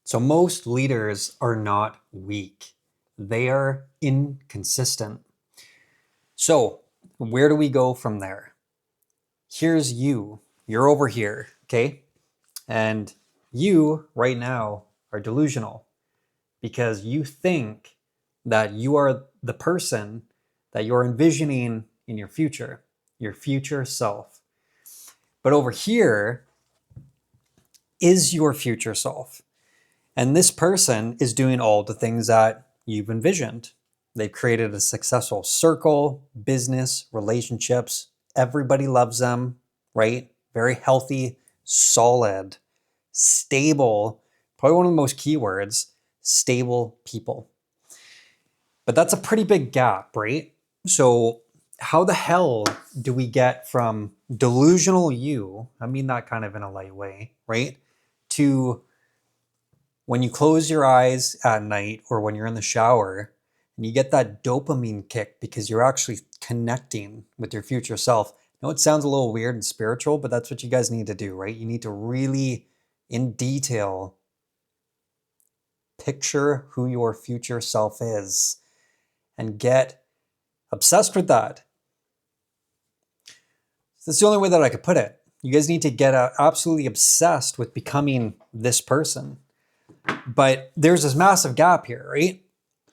So most leaders are not weak. They are inconsistent. So where do we go from there? Here's you. You're over here, okay? And you right now are delusional because you think that you are the person that you're envisioning in your future self. But over here is your future self. And this person is doing all the things that you've envisioned. They've created a successful circle, business, relationships. Everybody loves them, right? Very healthy, solid, stable, probably one of the most keywords, stable people. But that's a pretty big gap, right? So how the hell do we get from delusional you, I mean that kind of in a light way, right? To when you close your eyes at night or when you're in the shower and you get that dopamine kick because you're actually connecting with your future self. I know it sounds a little weird and spiritual, but that's what you guys need to do, right? You need to really, in detail, picture who your future self is and get obsessed with that. That's the only way that I could put it. You guys need to get absolutely obsessed with becoming this person. But there's this massive gap here, right?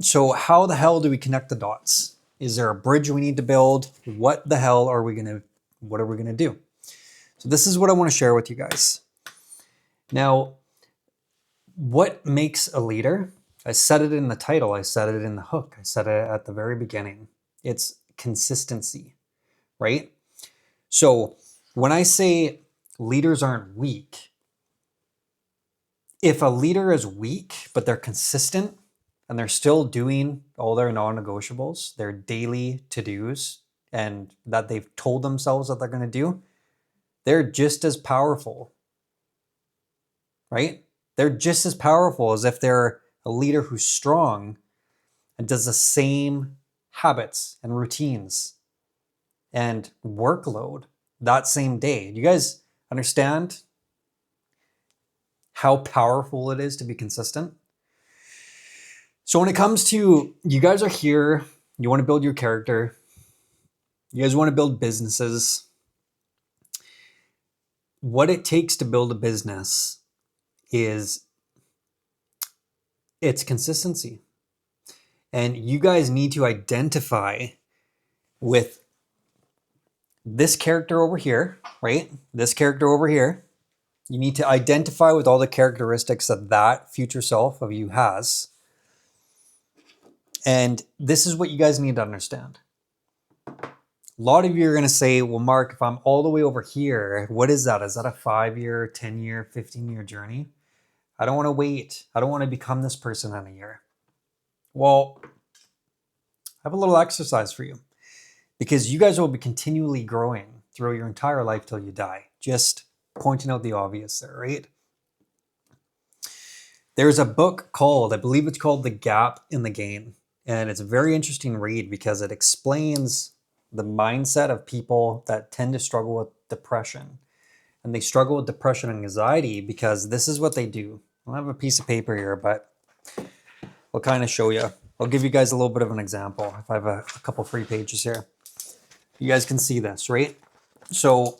So how the hell do we connect the dots? Is there a bridge we need to build? What are we gonna do? So this is what I want to share with you guys. Now, what makes a leader? I said it in the title, I said it in the hook, I said it at the very beginning. It's consistency, right? So when I say leaders aren't weak, if a leader is weak, but they're consistent and they're still doing all their non-negotiables, their daily to-dos, and that they've told themselves that they're going to do, they're just as powerful, right? They're just as powerful as if they're a leader who's strong and does the same habits and routines and workload that same day. Do you guys understand how powerful it is to be consistent? So when it comes to, you guys are here, you want to build your character, you guys want to build businesses. What it takes to build a business is it's consistency. And you guys need to identify with this character over here, right? This character over here. You need to identify with all the characteristics that future self of you has. And this is what you guys need to understand. A lot of you are going to say, well, Mark, if I'm all the way over here, what is that? Is that a 5-year, 10-year, 15-year journey? I don't want to wait. I don't want to become this person in a year. Well, I have a little exercise for you because you guys will be continually growing through your entire life till you die. Just pointing out the obvious there, right? There's a book called, I believe it's called The Gap in the Gain. And it's a very interesting read because it explains the mindset of people that tend to struggle with depression. And they struggle with depression and anxiety because this is what they do. I don't have a piece of paper here, but I'll kind of show you. I'll give you guys a little bit of an example. If I have a couple free pages here. You guys can see this, right? So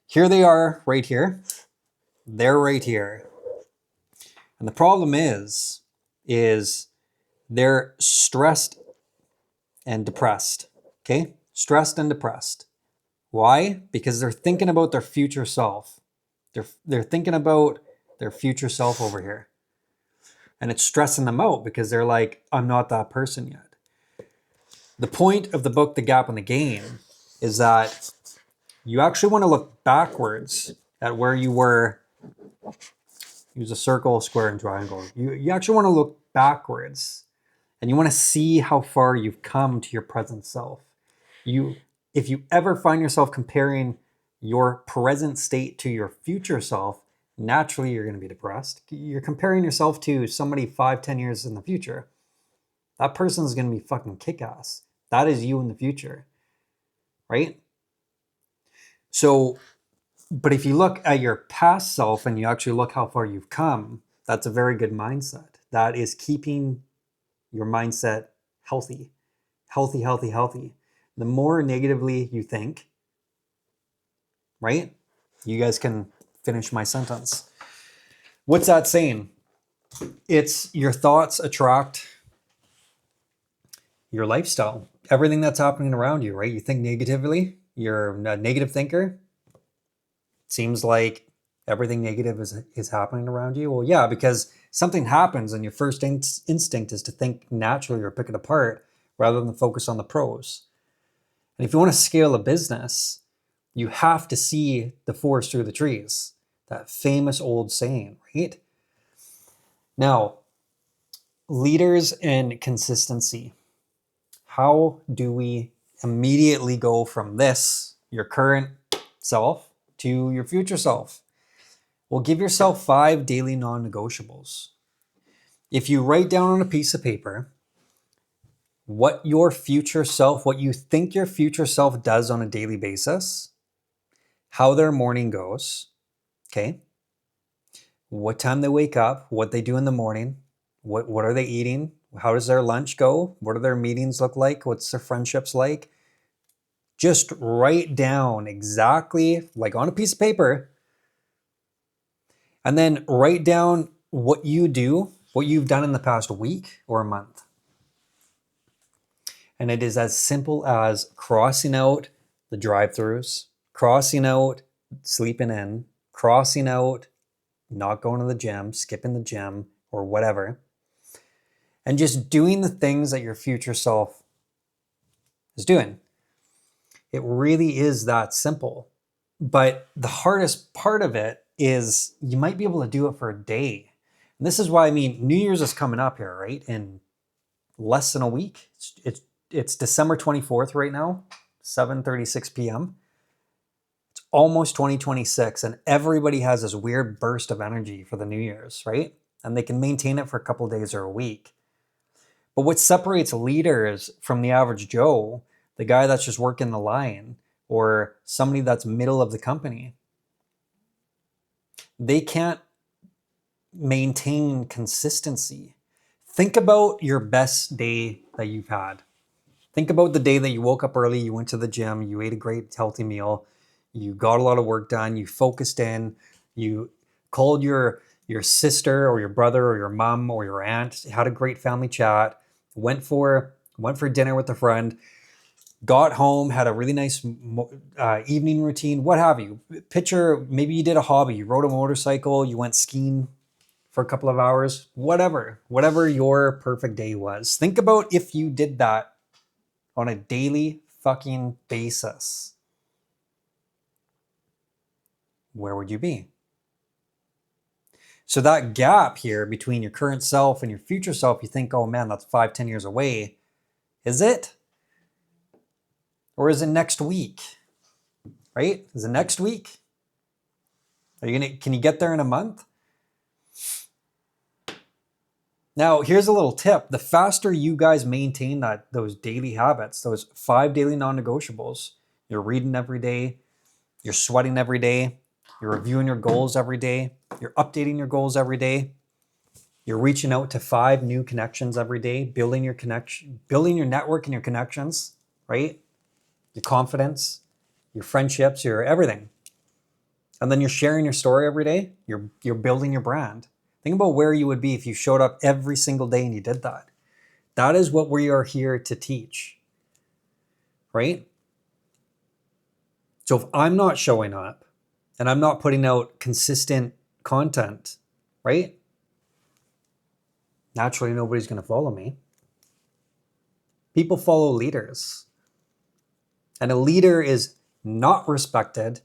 here they are right here. They're right here. And the problem is they're stressed and depressed, okay? Stressed and depressed. Why? Because they're thinking about their future self. They're thinking about their future self over here. And it's stressing them out because they're like, I'm not that person yet. The point of the book, The Gap in the Gain, is that you actually want to look backwards at where you were. Use a circle, square, and triangle. You actually want to look backwards and you want to see how far you've come to your present self. If you ever find yourself comparing your present state to your future self, naturally you're going to be depressed. You're comparing yourself to somebody 5-10 years in the future. That person is going to be fucking kick-ass. That is you in the future, right? So, but if you look at your past self and you actually look how far you've come, That's a very good mindset. That is keeping your mindset healthy, healthy, healthy, healthy. The more negatively you think, right? You guys can finish my sentence. What's that saying? It's your thoughts attract your lifestyle, everything that's happening around you, right? You think negatively, you're a negative thinker. Seems like everything negative is happening around you. Well, yeah, because something happens and your first instinct is to think naturally or pick it apart rather than focus on the pros. And if you want to scale a business, you have to see the forest through the trees. That famous old saying, right? Now, leaders and consistency. How do we immediately go from this, your current self, to your future self? Well, give yourself 5 daily non-negotiables. If you write down on a piece of paper what your future self, what you think your future self does on a daily basis, how their morning goes, okay? What time they wake up, what they do in the morning, what are they eating, how does their lunch go, what do their meetings look like, what's their friendships like? Just write down exactly, like on a piece of paper, and then write down what you do, what you've done in the past week or a month. And it is as simple as crossing out the drive-thrus, crossing out sleeping in, crossing out not going to the gym, skipping the gym, or whatever, and just doing the things that your future self is doing. It really is that simple. But the hardest part of it is you might be able to do it for a day. And this is why, I mean, New Year's is coming up here, right? In less than a week. It's December 24th right now, 7:36 p.m. It's almost 2026, and everybody has this weird burst of energy for the New Year's, right? And they can maintain it for a couple of days or a week. But what separates leaders from the average Joe, the guy that's just working the line, or somebody that's middle of the company, they can't maintain consistency. Think about your best day that you've had. Think about the day that you woke up early, you went to the gym, you ate a great healthy meal, you got a lot of work done, you focused in, you called your sister or your brother or your mom or your aunt, had a great family chat, went for dinner with a friend, got home, had a really nice evening routine, what have you. Picture, maybe you did a hobby, you rode a motorcycle, you went skiing for a couple of hours, whatever your perfect day was. Think about if you did that on a daily fucking basis. Where would you be? So that gap here between your current self and your future self, you think, oh man, that's 5-10 years away. Is it? Or is it next week? Right? Is it next week? Can you get there in a month? Now, here's a little tip. The faster you guys maintain those daily habits, those 5 daily non-negotiables, you're reading every day, you're sweating every day, you're reviewing your goals every day, you're updating your goals every day, you're reaching out to 5 new connections every day, building your network and your connections, right? Your confidence, your friendships, your everything. And then you're sharing your story every day, you're building your brand. Think about where you would be if you showed up every single day and you did that. That is what we are here to teach, right? So if I'm not showing up and I'm not putting out consistent content, right? Naturally, nobody's going to follow me. People follow leaders. And a leader is not respected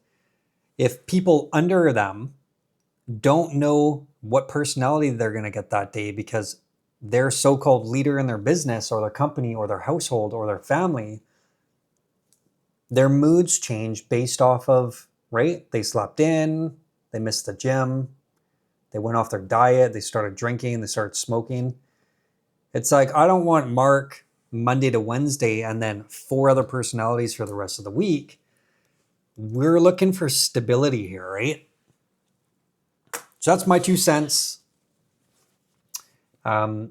if people under them don't know what personality they're going to get that day, because their so-called leader in their business or their company or their household or their family, their moods change based off of, right? They slept in, they missed the gym, they went off their diet, they started drinking, they started smoking. It's like, I don't want Mark Monday to Wednesday and then 4 other personalities for the rest of the week. We're looking for stability here, right? So that's my 2 cents. The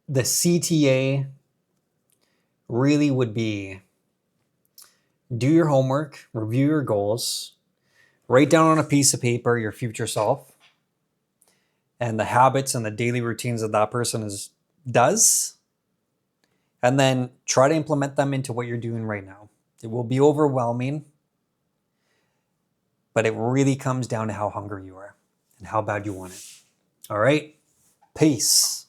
CTA really would be do your homework, review your goals, write down on a piece of paper your future self and the habits and the daily routines that person does, and then try to implement them into what you're doing right now. It will be overwhelming, but it really comes down to how hungry you are and how bad you want it. All right, peace.